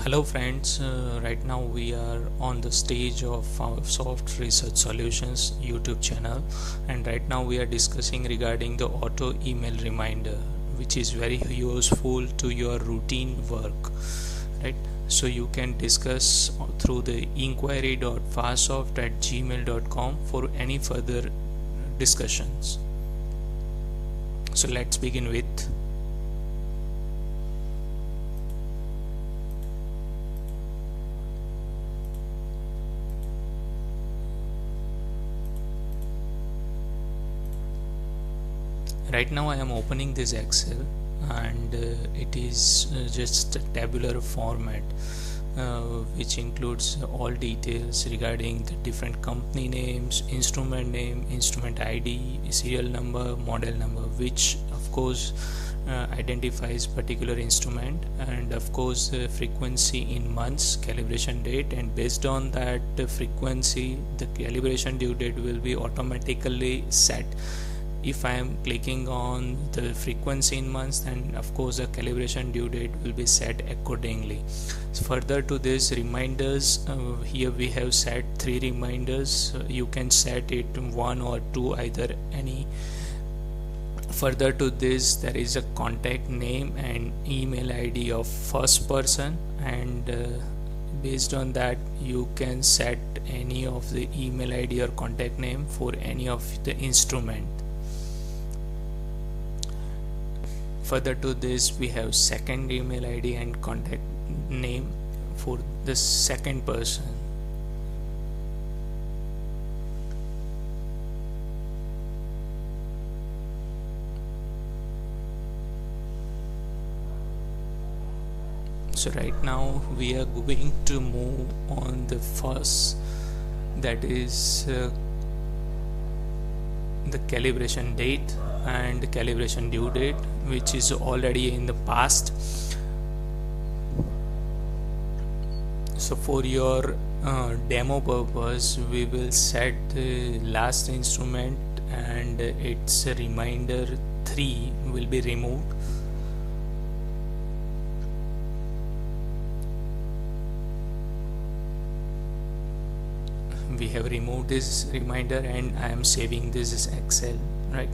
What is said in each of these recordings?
Hello friends, right now we are on the stage of PharSoft Research Solutions YouTube channel, and right now we are discussing regarding the auto email reminder, which is very useful to your routine work, right? So you can discuss through the inquiry.farsoft@gmail.com for any further discussions. So let's begin with. Right now I am opening this Excel, and it is just a tabular format, which includes all details regarding the different company names, instrument name, instrument ID, serial number, model number, which of course identifies particular instrument, and of course frequency in months, calibration date, and based on that frequency the calibration due date will be automatically set. If I am clicking on the frequency in months, then of course the calibration due date will be set accordingly. Further to this, reminders, here we have set 3 reminders. You can set it 1 or 2, either any. Further to this, there is a contact name and email ID of first person, and based on that you can set any of the email ID or contact name for any of the instrument. Further to this, we have second email ID and contact name for the second person. So right now we are going to move on the first, that is the calibration date and calibration due date, which is already in the past. So for your demo purpose, we will set the last instrument and its reminder 3 will be removed. We have removed this reminder, and I am saving this as Excel, right?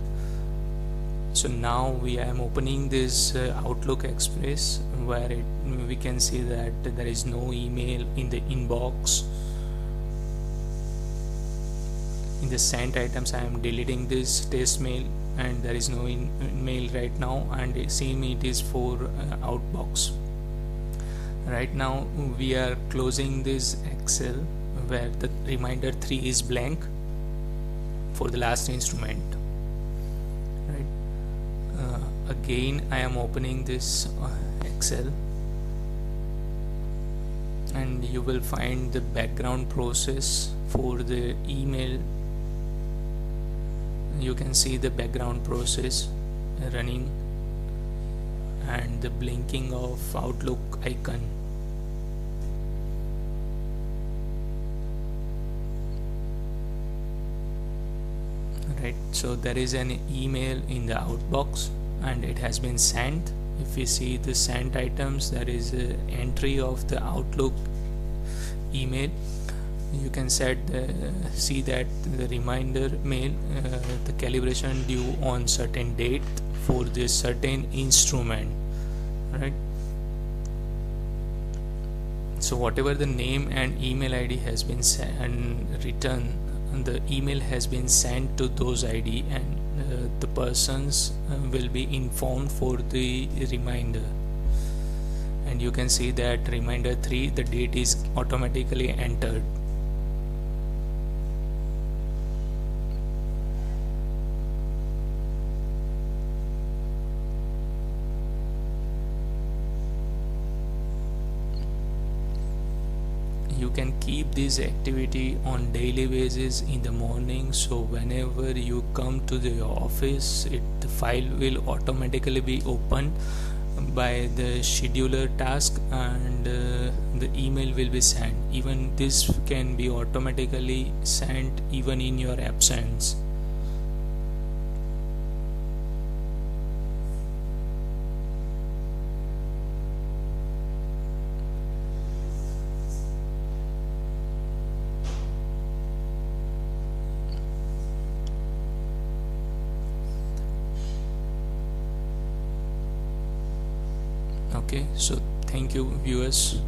So now we am opening this Outlook Express, where we can see that there is no email in the inbox. In the sent items, I am deleting this test mail, and there is no mail right now, and same it is for outbox. Right now we are closing this Excel where the reminder 3 is blank for the last instrument, right? Again I am opening this Excel, and you will find the background process for the email. You can see the background process running and the blinking of Outlook icon. Right, so there is an email in the outbox and it has been sent. If we see the sent items, there is an entry of the Outlook email. You can see that the reminder mail, the calibration due on certain date for this certain instrument, right? So whatever the name and email ID has been sent and written, the email has been sent to those ID, and the persons will be informed for the reminder. And you can see that reminder 3, the date is automatically entered. You can keep this activity on daily basis in the morning, so whenever you come to the office, the file will automatically be opened by the scheduler task, and the email will be sent. Even this can be automatically sent even in your absence. Okay, so thank you viewers